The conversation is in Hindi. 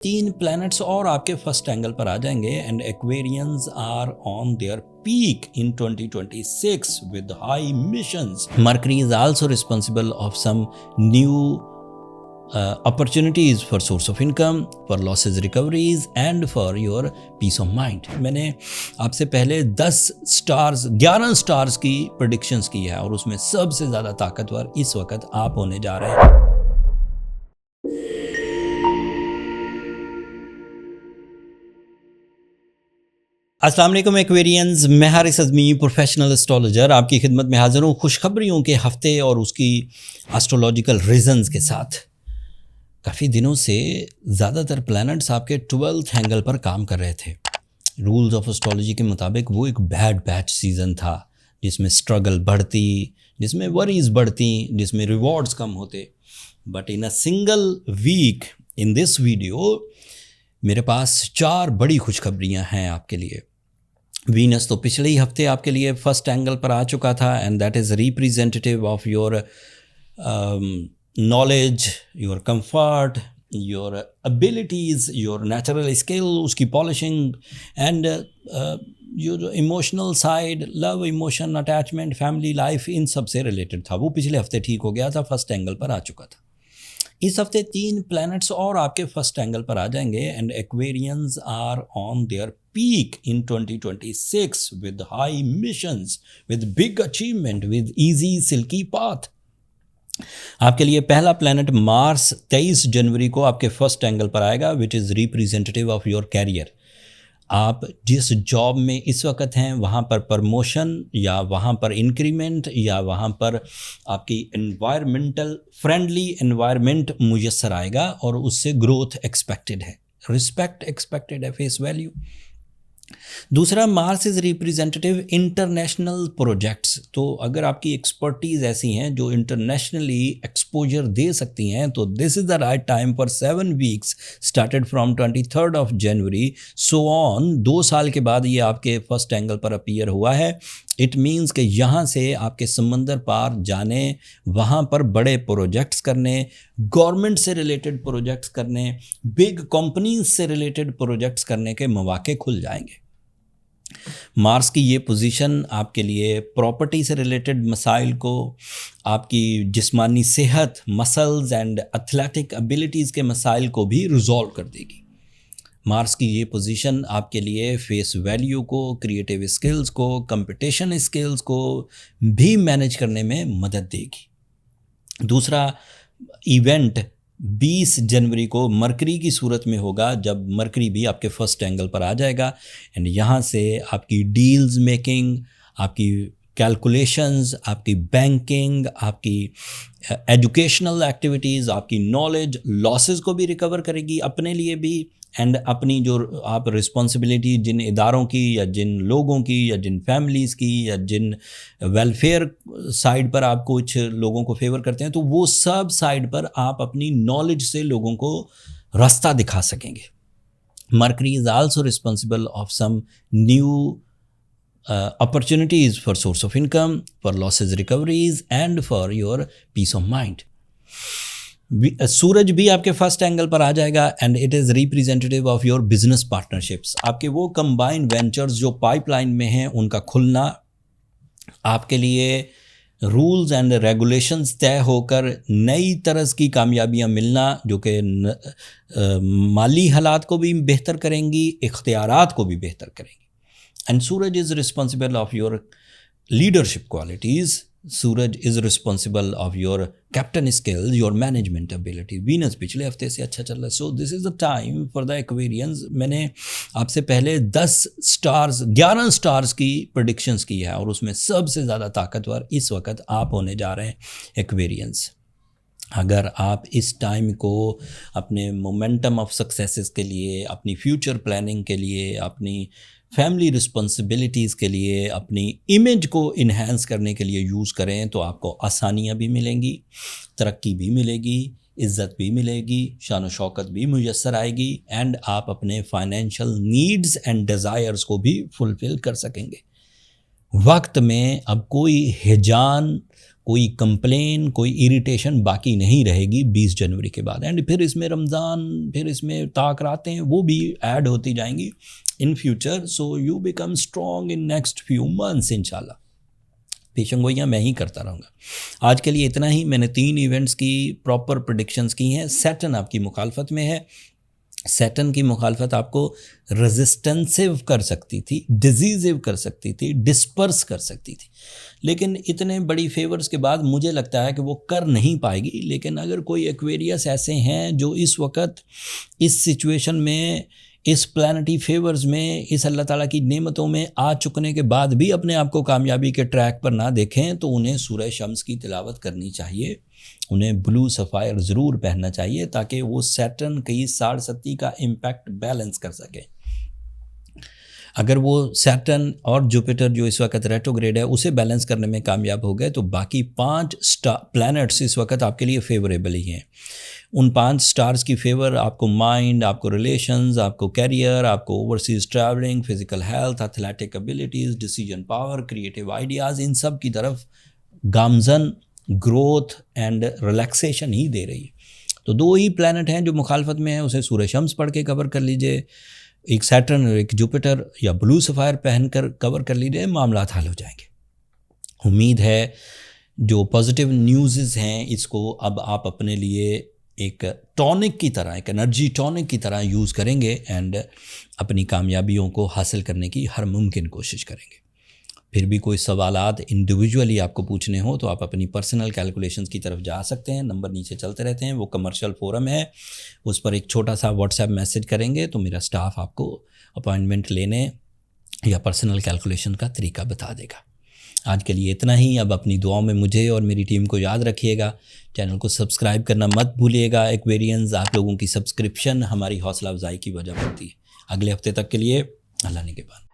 3 प्लैनेट्स और आपके फर्स्ट एंगल पर आ जाएंगे and aquarians are on their peak in 2026 with high missions. Mercury is also responsible of some new opportunities for source of income, for losses recoveries and for your peace of mind. मैंने आपसे पहले 11 स्टार्स की प्रेडिक्शंस की है और उसमें सबसे ज़्यादा ताकतवर इस वक्त आप होने जा रहे हैं। अस्सलाम वालेकुम एक्वेरियंस, मैं हारिस अज़मी प्रोफेशनल एस्ट्रोलॉजर आपकी खिदमत में हाज़िर हूँ खुशखबरियों के हफ्ते और उसकी एस्ट्रोलॉजिकल रीजंस के साथ। काफ़ी दिनों से ज़्यादातर प्लैनेट्स आपके 12th एंगल पर काम कर रहे थे। रूल्स ऑफ एस्ट्रोलॉजी के मुताबिक वो एक बैड बैच सीज़न था जिसमें स्ट्रगल बढ़ती, जिसमें वरीज बढ़ती, जिसमें रिवॉर्ड्स कम होते। But in a single week in this video मेरे पास 4 बड़ी खुशखबरियाँ हैं आपके लिए। वीनस तो पिछले ही हफ्ते आपके लिए फर्स्ट एंगल पर आ चुका था and that is representative of your knowledge, your comfort, your abilities, your natural skill, उसकी पॉलिशिंग एंड जो emotional side, love, emotion, attachment, family life, इन सब से रिलेटेड था। वो पिछले हफ्ते ठीक हो गया था, फर्स्ट एंगल पर आ चुका था। इस हफ्ते 3 प्लैनेट्स और आपके फर्स्ट एंगल पर आ जाएंगे and aquarians are on their peak in 2026 with high missions, with big achievement, with easy silky path. आपके लिए पहला प्लैनेट मार्स 23 जनवरी को आपके फर्स्ट एंगल पर आएगा which is representative of your career. आप जिस जॉब में इस वक्त हैं वहाँ पर प्रमोशन या वहाँ पर इंक्रीमेंट या वहाँ पर आपकी एनवायरमेंटल फ्रेंडली एनवायरनमेंट मुयस्सर आएगा और उससे ग्रोथ एक्सपेक्टेड है, रिस्पेक्ट एक्सपेक्टेड है, फेस वैल्यू। दूसरा, Mars is representative international projects. तो अगर आपकी एक्सपर्टीज़ ऐसी हैं जो इंटरनेशनली एक्सपोजर दे सकती हैं तो this is the right time for 7 weeks started from 23rd of January so on. 2 साल के बाद ये आपके फर्स्ट एंगल पर अपीयर हुआ है। इट मीन्स कि यहाँ से आपके समंदर पार जाने, वहाँ पर बड़े प्रोजेक्ट्स करने, गवर्नमेंट से रिलेटेड प्रोजेक्ट्स करने, बिग कंपनीज से रिलेटेड प्रोजेक्ट्स करने के मौके खुल जाएंगे। मार्स की ये पोजीशन आपके लिए प्रॉपर्टी से रिलेटेड मसाइल को, आपकी जिस्मानी सेहत, मसल्स एंड एथलेटिक एबिलिटीज़ के मसाइल को भी रिजॉल्व कर देगी। मार्स की ये पोजीशन आपके लिए फेस वैल्यू को, क्रिएटिव स्किल्स को, कंपटीशन स्किल्स को भी मैनेज करने में मदद देगी। दूसरा इवेंट 20 जनवरी को मरकरी की सूरत में होगा जब मरकरी भी आपके फर्स्ट एंगल पर आ जाएगा एंड यहाँ से आपकी डील्स मेकिंग, आपकी कैलकुलेशंस, आपकी बैंकिंग, आपकी एजुकेशनल एक्टिविटीज़, आपकी नॉलेज लॉसेस को भी रिकवर करेगी अपने लिए भी एंड अपनी जो आप रिस्पॉन्सिबिलिटी जिन इदारों की या जिन लोगों की या जिन फैमिलीज़ की या जिन वेलफेयर साइड पर आप कुछ लोगों को फेवर करते हैं तो वो सब साइड पर आप अपनी नॉलेज से लोगों को रास्ता दिखा सकेंगे। Mercury is also responsible of some new opportunities for source of income, for losses recoveries and for your peace of mind. सूरज भी आपके फर्स्ट एंगल पर आ जाएगा and it is representative of your business partnerships. आपके वो कंबाइंड वेंचर्स जो पाइपलाइन में हैं उनका खुलना, आपके लिए रूल्स एंड रेगुलेशंस तय होकर नई तरह की कामयाबियां मिलना जो कि माली हालात को भी बेहतर करेंगी, इख्तियारात को भी बेहतर करेंगी। And Suraj is responsible of your leadership qualities, Suraj is responsible of your captain skills, your management ability. Venus पिछले हफ्ते से अच्छा चल रहा है, so this is the time for the Aquarians. मैंने आपसे पहले 11 स्टार्स की प्रेडिक्शंस की है और उसमें सबसे ज़्यादा ताकतवर इस वक्त आप होने जा रहे हैं एक्वेरियंस। अगर आप इस टाइम को अपने मोमेंटम ऑफ सक्सेसेस के लिए, अपनी फ्यूचर प्लानिंग के लिए, अपनी फैमिली रिस्पॉन्सिबिलिटीज़ के लिए, अपनी इमेज को इन्हेंस करने के लिए यूज़ करें तो आपको आसानियाँ भी मिलेंगी, तरक्की भी मिलेगी, इज़्ज़त भी मिलेगी, शान व शौकत भी मुयस्सर आएगी एंड आप अपने फाइनेंशियल नीड्स एंड डिज़ायर्स को भी फुलफ़िल कर सकेंगे। वक्त में अब कोई हिजान, कोई कंप्लेन, कोई इरिटेशन बाकी नहीं रहेगी 20 जनवरी के बाद। एंड फिर इसमें रमज़ान, फिर इसमें ताक रातें वो भी ऐड होती जाएंगी in future. So you become strong in next few months इंशाल्लाह। पेशंगोइयाँ मैं ही करता रहूँगा। आज के लिए इतना ही। मैंने 3 इवेंट्स की प्रॉपर प्रेडिक्शंस की हैं। सैटर्न आपकी मुखालफत में है। सैटर्न की मुखालफत आपको रेजिस्टेंसिव कर सकती थी, डिजीजिव कर सकती थी, डिस्पर्स कर सकती थी, लेकिन इतने बड़ी फेवर्स के बाद मुझे लगता है कि वो कर नहीं पाएगी। लेकिन अगर कोई एक्वेरियस ऐसे हैं जो इस वक्त इस सिचुएशन में, इस प्लानिटी फेवर्स में, इस अल्लाह ताला की नेमतों में आ चुकने के बाद भी अपने आप को कामयाबी के ट्रैक पर ना देखें, तो उन्हें सूरह शम्स की तिलावत करनी चाहिए। उन्हें ब्लू सफ़ायर ज़रूर पहनना चाहिए ताकि वो सैटर्न की 60 का इम्पैक्ट बैलेंस कर सके। अगर वो सैटर्न और जुपिटर जो इस वक्त रेट्रोग्रेड है उसे बैलेंस करने में कामयाब हो गए तो बाकी 5 प्लैनेट्स इस वक्त आपके लिए फेवरेबल ही हैं। उन 5 स्टार्स की फेवर आपको माइंड, आपको रिलेशंस, आपको कैरियर, आपको overseas travelling, physical health, athletic abilities, decision power, creative ideas, इन सब की तरफ गामजन ग्रोथ एंड रिलैक्सेशन ही दे रही है। तो 2 ही प्लैनेट हैं जो मुखालफत में हैं, उसे सूरह शम्स पढ़ के कवर कर लीजिए, एक सैटर्न और एक जुपिटर, या ब्लू सफ़ायर पहनकर कवर कर लीजिए, मामलात हल हो जाएंगे। उम्मीद है जो पॉजिटिव न्यूज़ हैं इसको अब आप अपने लिए एक टॉनिक की तरह, एक एनर्जी टॉनिक की तरह यूज़ करेंगे एंड अपनी कामयाबियों को हासिल करने की हर मुमकिन कोशिश करेंगे। फिर भी कोई सवालात इंडिविजुअली आपको पूछने हो तो आप अपनी पर्सनल कैलकुलेशंस की तरफ जा सकते हैं। नंबर नीचे चलते रहते हैं, वो कमर्शियल फोरम है, उस पर एक छोटा सा व्हाट्सएप मैसेज करेंगे तो मेरा स्टाफ आपको अपॉइंटमेंट लेने या पर्सनल कैलकुलेशन का तरीका बता देगा। आज के लिए इतना ही। अब अपनी दुआओं में मुझे और मेरी टीम को याद रखिएगा। चैनल को सब्सक्राइब करना मत भूलिएगा। एक्वेरियंस, आप लोगों की सब्सक्रिप्शन हमारी हौसला अफजाई की वजह बनती है। अगले हफ्ते तक के लिए अल्लाह ने के बाद।